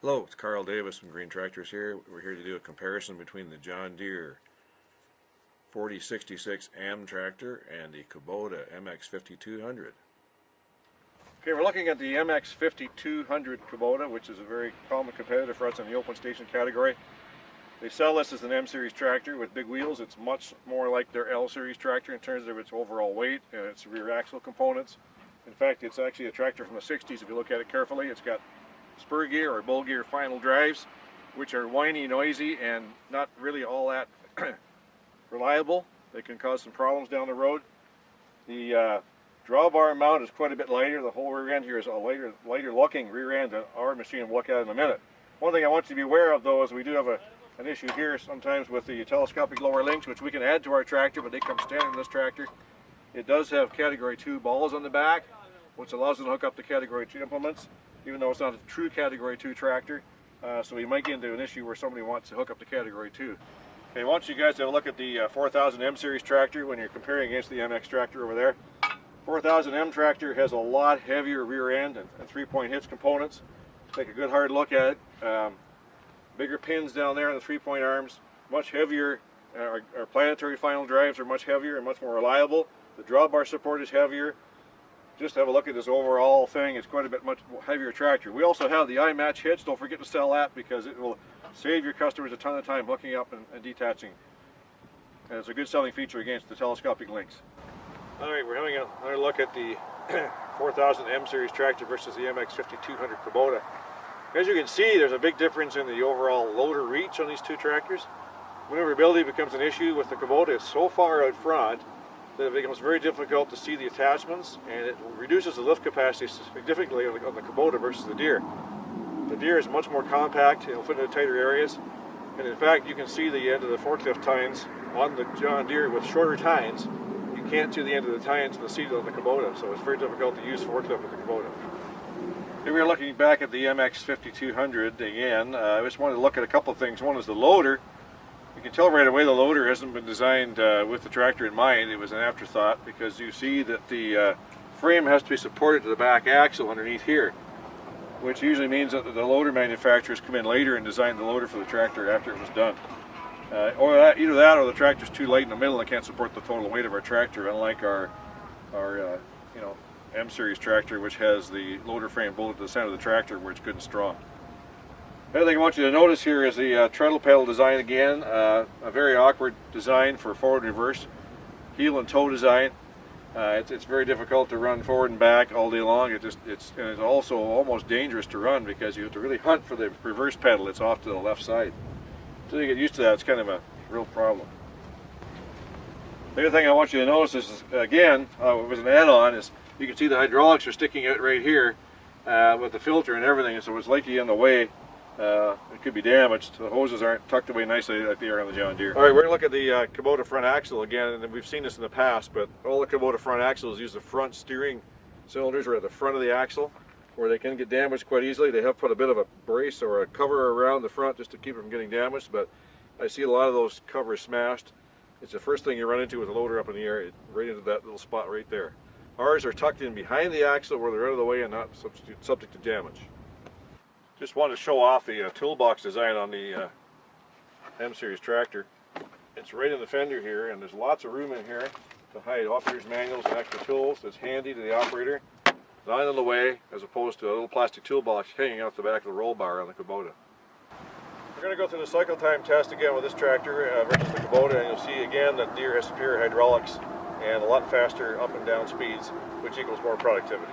Hello, it's Carl Davis from Green Tractors here. We're here to do a comparison between the John Deere 4066 AM tractor and the Kubota MX5200. Okay, we're looking at the MX5200 Kubota, which is a very common competitor for us in the open station category. They sell this as an M series tractor with big wheels. It's much more like their L series tractor in terms of its overall weight and its rear axle components. In fact, it's actually a tractor from the 60s if you look at it carefully. It's got spur gear or bull gear final drives, which are whiny, noisy, and not really all that reliable. They can cause some problems down the road. The drawbar mount is quite a bit lighter. The whole rear end here is a lighter looking rear end than our machine we'll look at in a minute. One thing I want you to be aware of though is we do have an issue here sometimes with the telescopic lower links, which we can add to our tractor, but they come standard in this tractor. It does have Category 2 balls on the back, which allows it to hook up to Category 2 implements, even though it's not a true Category 2 tractor. So we might get into an issue where somebody wants to hook up to Category 2. Okay, I want you guys to have a look at the 4000 M series tractor when you're comparing against the MX tractor over there. 4000 M tractor has a lot heavier rear end and 3-point hitch components. Take a good hard look at it. Bigger pins down there on the 3-point arms, much heavier. Our planetary final drives are much heavier and much more reliable. The drawbar support is heavier. Just have a look at this overall thing. It's quite a bit much heavier tractor. We also have the iMatch hitch. Don't forget to sell that because it will save your customers a ton of time hooking up and detaching. And it's a good selling feature against the telescopic links. Alright, we're having another look at the 4000 M series tractor versus the MX5200 Kubota. As you can see, there's a big difference in the overall loader reach on these two tractors. Maneuverability becomes an issue with the Kubota. It's so far out front that it becomes very difficult to see the attachments, and it reduces the lift capacity significantly on the Kubota versus the Deere. The Deere is much more compact, it'll fit into tighter areas, and in fact you can see the end of the forklift tines on the John Deere with shorter tines. You can't see the end of the tines in the seat of the Kubota, so it's very difficult to use forklift with the Kubota. Here we are looking back at the MX5200 again. I just wanted to look at a couple of things. One is the loader. You can tell right away the loader hasn't been designed with the tractor in mind. It was an afterthought because you see that the frame has to be supported to the back axle underneath here, which usually means that the loader manufacturers come in later and design the loader for the tractor after it was done. Either that or the tractor's too light in the middle and can't support the total weight of our tractor, unlike our M series tractor, which has the loader frame bolted to the center of the tractor where it's good and strong. The other thing I want you to notice here is the treadle pedal design again. A very awkward design for forward and reverse. Heel and toe design. It's very difficult to run forward and back all day long. It's also almost dangerous to run because you have to really hunt for the reverse pedal. It's off to the left side. Until you get used to that, it's kind of a real problem. The other thing I want you to notice is, again, it was an add-on, is you can see the hydraulics are sticking out right here with the filter and everything, so it's likely in the way. It could be damaged. The hoses aren't tucked away nicely like they are on the John Deere. Alright, we're going to look at the Kubota front axle again, and we've seen this in the past, but all the Kubota front axles use the front steering cylinders right at the front of the axle, where they can get damaged quite easily. They have put a bit of a brace or a cover around the front just to keep it from getting damaged, but I see a lot of those covers smashed. It's the first thing you run into with a loader up in the air, right into that little spot right there. Ours are tucked in behind the axle where they're out of the way and not subject to damage. Just wanted to show off the Toolbox Design on the M series tractor. It's right in the fender here, and there's lots of room in here to hide operator's manuals and extra tools. It's handy to the operator, not in the way, as opposed to a little plastic toolbox hanging off the back of the roll bar on the Kubota. We're going to go through the cycle time test again with this tractor versus the Kubota, and you'll see again that Deere has superior hydraulics and a lot faster up and down speeds, which equals more productivity.